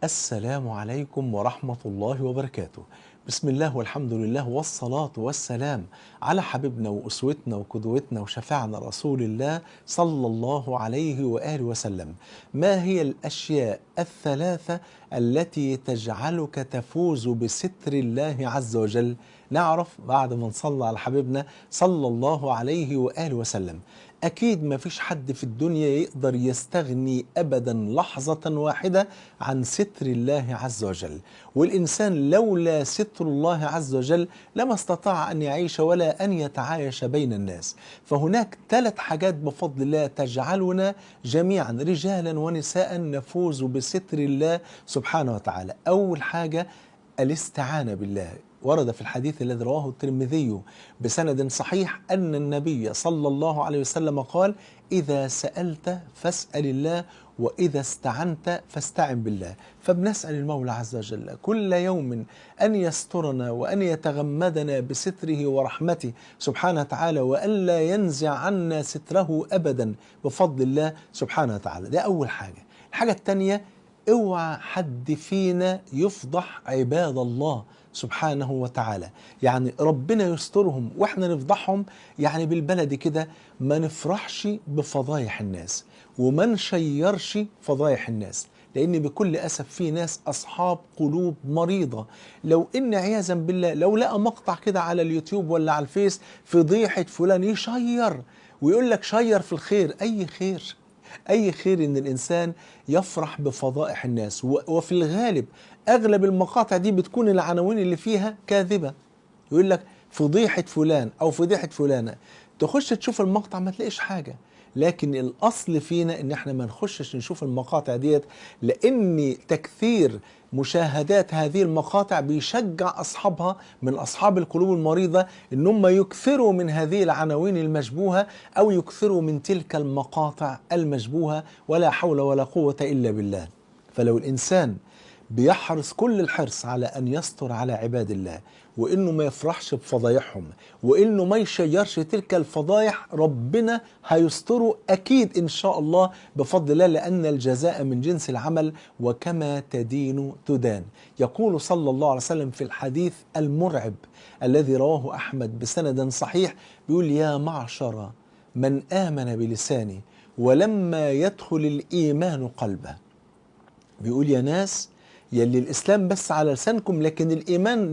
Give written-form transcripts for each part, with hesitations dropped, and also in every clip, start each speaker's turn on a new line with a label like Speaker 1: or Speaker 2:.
Speaker 1: السلام عليكم ورحمة الله وبركاته. بسم الله والحمد لله والصلاة والسلام على حبيبنا وأسوتنا وقدوتنا وشفاعنا رسول الله صلى الله عليه وآله وسلم. ما هي الأشياء الثلاثة التي تجعلك تفوز بستر الله عز وجل؟ نعرف بعد ما نصلى على حبيبنا صلى الله عليه وآله وسلم. أكيد ما فيش حد في الدنيا يقدر يستغني أبدا لحظة واحدة عن ستر الله عز وجل، والإنسان لولا ستر الله عز وجل لما استطاع أن يعيش ولا أن يتعايش بين الناس. فهناك 3 حاجات بفضل الله تجعلنا جميعا رجالا ونساء نفوز بستر الله سبحانه وتعالى. أول حاجة الاستعانة بالله. ورد في الحديث الذي رواه الترمذي بسند صحيح أن النبي صلى الله عليه وسلم قال: إذا سألت فاسأل الله وإذا استعنت فاستعن بالله. فبنسأل المولى عز وجل كل يوم أن يسترنا وأن يتغمدنا بستره ورحمته سبحانه وتعالى، وألا ينزع عنا ستره أبدا بفضل الله سبحانه وتعالى. ده أول حاجة. الحاجة الثانية: اوعى حد فينا يفضح عباد الله سبحانه وتعالى، يعني ربنا يسترهم واحنا نفضحهم. يعني بالبلد كده ما نفرحش بفضايح الناس وما نشيرش فضايح الناس، لأن بكل أسف في ناس أصحاب قلوب مريضة. لو إن عياذا بالله لو لقى مقطع كده على اليوتيوب ولا على الفيس فضيحة فلان يشير ويقول لك شير في الخير. أي خير؟ أي خير إن الإنسان يفرح بفضائح الناس؟ وفي الغالب أغلب المقاطع دي بتكون العناوين اللي فيها كاذبة. يقول لك فضيحة فلان أو فضيحة فلانة، تخش تشوف المقطع ما تلاقيش حاجة. لكن الأصل فينا إن احنا ما نخشش نشوف المقاطع ديت، لأن تكثير مشاهدات هذه المقاطع بيشجع أصحابها من أصحاب القلوب المريضة إن هم يكثروا من هذه العناوين المشبوهة أو يكثروا من تلك المقاطع المشبوهة، ولا حول ولا قوة إلا بالله. فلو الإنسان بيحرص كل الحرص على أن يستر على عباد الله، وإنه ما يفرحش بفضايحهم، وإنه ما يشيرش تلك الفضايح، ربنا هيستره أكيد إن شاء الله بفضل الله، لأن الجزاء من جنس العمل وكما تدين تدان. يقول صلى الله عليه وسلم في الحديث المرعب الذي رواه أحمد بسند صحيح، بيقول: يا معشر من آمن بلسانه ولما يدخل الإيمان قلبه. بيقول: يا ناس يلي الإسلام بس على لسانكم لكن الإيمان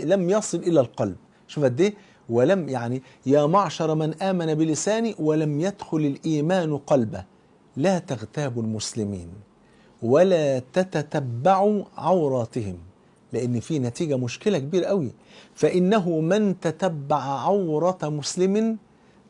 Speaker 1: لم يصل إلى القلب. شوف قد إيه. ولم يعني يا معشر من آمن بلساني ولم يدخل الإيمان قلبه، لا تغتابوا المسلمين ولا تتتبعوا عوراتهم، لأن في نتيجة مشكلة كبيرة قوي. فإنه من تتبع عورة مسلم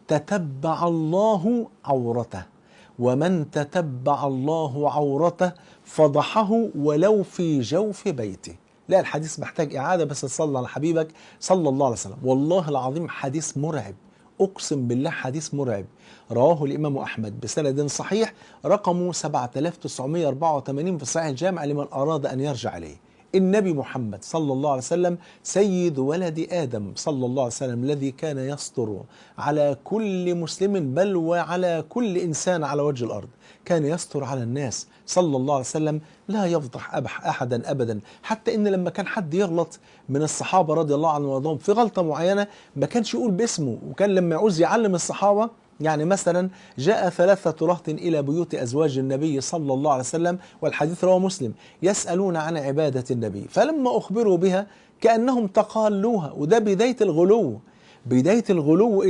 Speaker 1: تتبع الله عورته، ومن تتبع الله عورته فضحه ولو في جوف بيته. لا، الحديث محتاج إعادة، بس تصلى على حبيبك صلى الله عليه وسلم. والله العظيم حديث مرعب، أقسم بالله حديث مرعب. رواه الإمام أحمد بسند صحيح رقمه 7984 في صحيح الجامع لمن أراد أن يرجع إليه. النبي محمد صلى الله عليه وسلم سيد ولد آدم صلى الله عليه وسلم، الذي كان يستر على كل مسلم بل وعلى كل إنسان على وجه الأرض. كان يستر على الناس صلى الله عليه وسلم، لا يفضح أحدا أبدا. حتى إن لما كان حد يغلط من الصحابة رضي الله عنهم وارضاهم في غلطة معينة ما كانش يقول باسمه، وكان لما يعوز يعلم الصحابة، يعني مثلا جاء 3 رهط إلى بيوت أزواج النبي صلى الله عليه وسلم، والحديث رواه مسلم، يسألون عن عبادة النبي، فلما أخبروا بها كأنهم تقالوها. وده بداية الغلو، بداية الغلو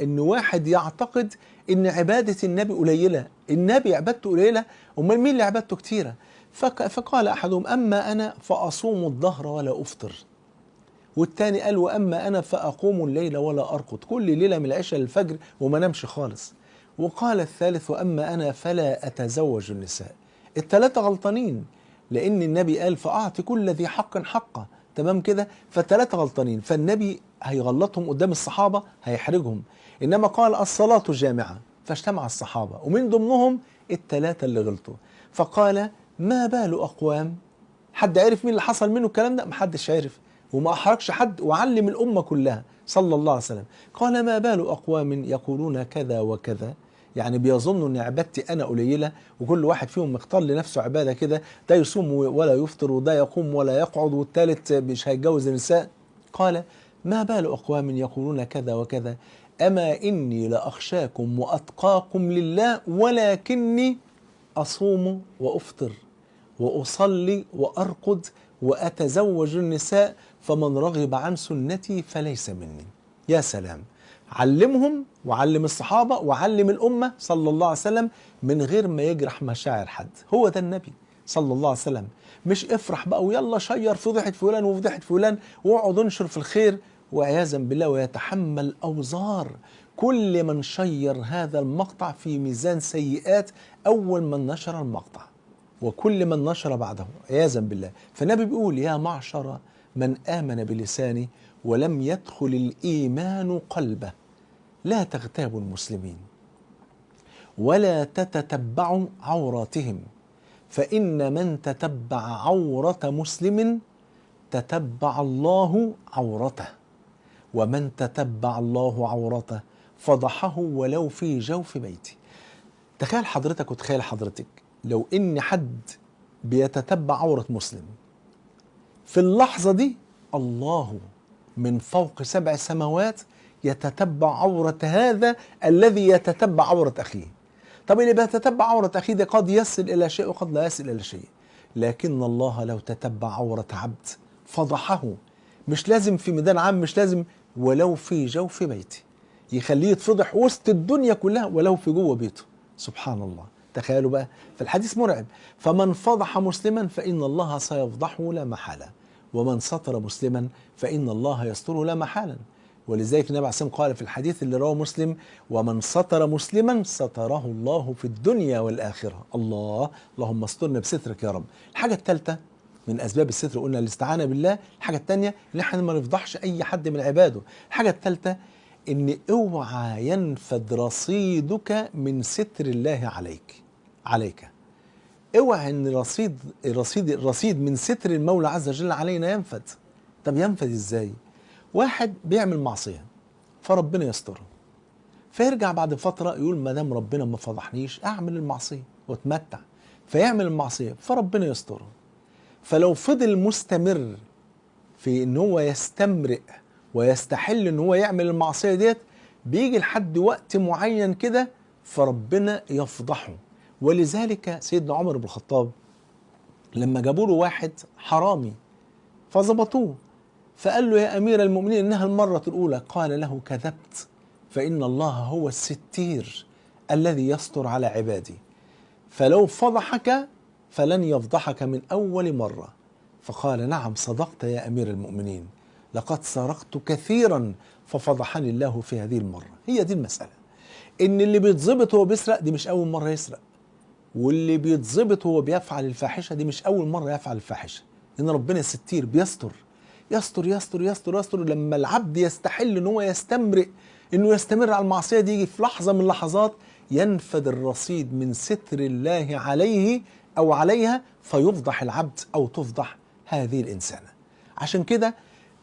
Speaker 1: إن واحد يعتقد إن عبادة النبي قليلة. النبي عبادته قليلة، أمال مين اللي عبادته كتيرة؟ فقال أحدهم: أما أنا فأصوم الظهر ولا أفطر. والتاني قال: وأما أنا فأقوم الليل ولا أرقد، كل ليلة من العشاء للفجر وما نمشي خالص. وقال الثالث: وأما أنا فلا أتزوج النساء. ال3 غلطانين، لأن النبي قال: فأعطي كل ذي حق حقه. تمام كده؟ ف3 غلطانين، فالنبي هيغلطهم قدام الصحابة هيحرجهم. إنما قال: الصلاة جامعة، فاجتمع الصحابة ومن ضمنهم ال3 اللي غلطوا. فقال: ما بال أقوام؟ حد عرف مين اللي حصل منه الكلام ده؟ محدش عرف، وما أحرجش حد وعلم الأمة كلها صلى الله عليه وسلم. قال: ما بال أقوام يقولون كذا وكذا، يعني بيظنوا ان عبادتي انا قليله، وكل واحد فيهم مختار لنفسه عباده كده، ده يصوم ولا يفطر، وده يقوم ولا يقعد، والثالث مش هيتجوز النساء. قال: ما بال اقوام يقولون كذا وكذا، اما اني لاخشاكم واتقاكم لله، ولكني اصوم وافطر واصلي وارقد واتزوج النساء، فمن رغب عن سنتي فليس مني. يا سلام! علمهم وعلم الصحابة وعلم الأمة صلى الله عليه وسلم من غير ما يجرح مشاعر حد. هو ده النبي صلى الله عليه وسلم. مش افرح بقى ويلا شير فضيحة فلان وفضيحة فلان واقعد انشر في الخير، وعياذا بالله ويتحمل أوزار كل من شير هذا المقطع في ميزان سيئات أول من نشر المقطع وكل من نشر بعده عياذا بالله. فالنبي بيقول: يا معشر من آمن بلسانه ولم يدخل الإيمان قلبه، لا تغتابوا المسلمين ولا تتتبعوا عوراتهم، فإن من تتبع عورة مسلم تتبع الله عورته، ومن تتبع الله عورته فضحه ولو في جوف بيته. تخيل حضرتك وتخيل حضرتك لو إن حد بيتتبع عورة مسلم، في اللحظة دي الله من فوق 7 سماوات يتتبع عورة هذا الذي يتتبع عورة أخيه. طب اللي بيتتبع عورة أخيه ده قد يصل إلى شيء وقد لا يصل إلى شيء، لكن الله لو تتبع عورة عبد فضحه، مش لازم في ميدان عام، مش لازم، ولو في جوف بيته، يخليه يتفضح وسط الدنيا كلها ولو في جوه بيته. سبحان الله. تخيلوا بقى، في الحديث مرعب: فمن فضح مسلما فإن الله سيفضحه لا محالة، ومن ستر مسلما فإن الله يستره لا محالا. ولذلك النبي عليه الصلاة والسلام قال في الحديث اللي رواه مسلم: ومن ستر مسلما ستره الله في الدنيا والآخرة. الله، اللهم استرنا بسترك يا رب. الحاجة الثالثة من أسباب الستر قلنا الاستعانة بالله. الحاجة الثانية إن احنا ما نفضحش أي حد من عباده. الحاجة الثالثة إن اوعى ينفد رصيدك من ستر الله عليك. اوعى ان الرصيد من ستر المولى عز وجل علينا ينفد. طب ينفد ازاي؟ واحد بيعمل معصية فربنا يستره، فيرجع بعد فترة يقول: ما دام ربنا ما فضحنيش اعمل المعصية واتمتع، فيعمل المعصية فربنا يستره. فلو فضل مستمر في ان هو يستمرئ ويستحل ان هو يعمل المعصية ديت، بيجي لحد وقت معين كده فربنا يفضحه. ولذلك سيدنا عمر بن الخطاب لما جابوا له واحد حرامي فظبطوه، فقال له: يا أمير المؤمنين إنها المرة الأولى. قال له: كذبت، فإن الله هو الستير الذي يستر على عباده، فلو فضحك فلن يفضحك من أول مرة. فقال: نعم صدقت يا أمير المؤمنين، لقد سرقت كثيرا ففضحني الله في هذه المرة. هي دي المسألة، إن اللي بيتظبط وهو بيسرق دي مش أول مرة يسرق، واللي بيتظبط وهو بيفعل الفاحشة دي مش أول مرة يفعل الفاحشة. إن ربنا ستير بيستر يستر يستر يستر يستر. لما العبد يستحل إن هو إنه يستمر على المعصية دي، يجي في لحظة من اللحظات ينفد الرصيد من ستر الله عليه أو عليها، فيفضح العبد أو تفضح هذه الإنسانة. عشان كده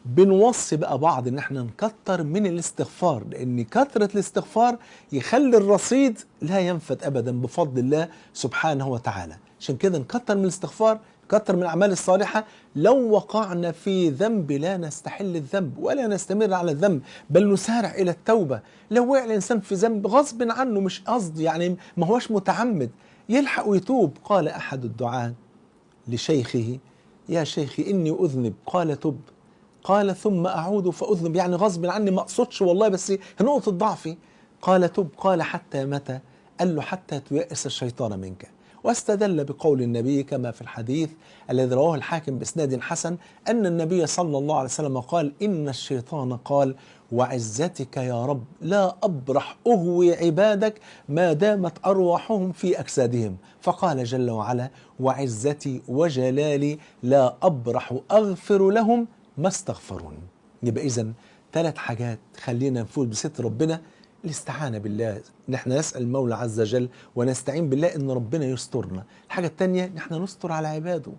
Speaker 1: بنوصي بقى بعض ان احنا نكتر من الاستغفار، لان كثرة الاستغفار يخلي الرصيد لا ينفد ابدا بفضل الله سبحانه وتعالى. عشان كده نكتر من الاستغفار، نكتر من الاعمال الصالحة. لو وقعنا في ذنب لا نستحل الذنب ولا نستمر على الذنب، بل نسارع الى التوبة. لو وقع الانسان في ذنب غصب عنه مش قصد، يعني ما هوش متعمد، يلحق ويتوب. قال احد الدعاة لشيخه: يا شيخي اني اذنب. قال: تب. قال: ثم أعود فأذنب، يعني غصب عني ما أقصدش والله، بس نقطة ضعفي. قال: تب. قال: حتى متى؟ قال له: حتى تيأس الشيطان منك. واستدل بقول النبي كما في الحديث الذي رواه الحاكم بإسناد حسن أن النبي صلى الله عليه وسلم قال: إن الشيطان قال: وعزتك يا رب لا أبرح أغوي عبادك ما دامت أرواحهم في أجسادهم. فقال جل وعلا: وعزتي وجلالي لا أبرح أغفر لهم ما استغفرون. يبقى إذن 3 حاجات خلينا نفوز بستر ربنا: الاستعانة بالله، ان احنا نسأل المولى عز وجل ونستعين بالله ان ربنا يسترنا. الحاجة الثانية ان احنا نستر على عباده،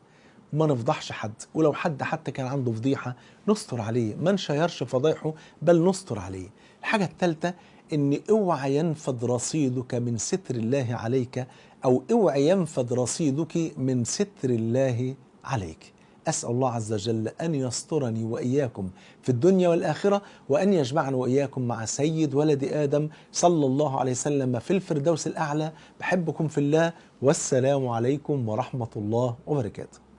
Speaker 1: ما نفضحش حد، ولو حد حتى كان عنده فضيحة نستر عليه، ما نشيرش فضايحه بل نستر عليه. الحاجة الثالثة إن اوعى ينفد رصيدك من ستر الله عليك، أو اوعى ينفد رصيدك من ستر الله عليك. أسأل الله عز وجل أن يسترني وإياكم في الدنيا والآخرة، وأن يجمعنا وإياكم مع سيد ولد آدم صلى الله عليه وسلم في الفردوس الأعلى. بحبكم في الله، والسلام عليكم ورحمة الله وبركاته.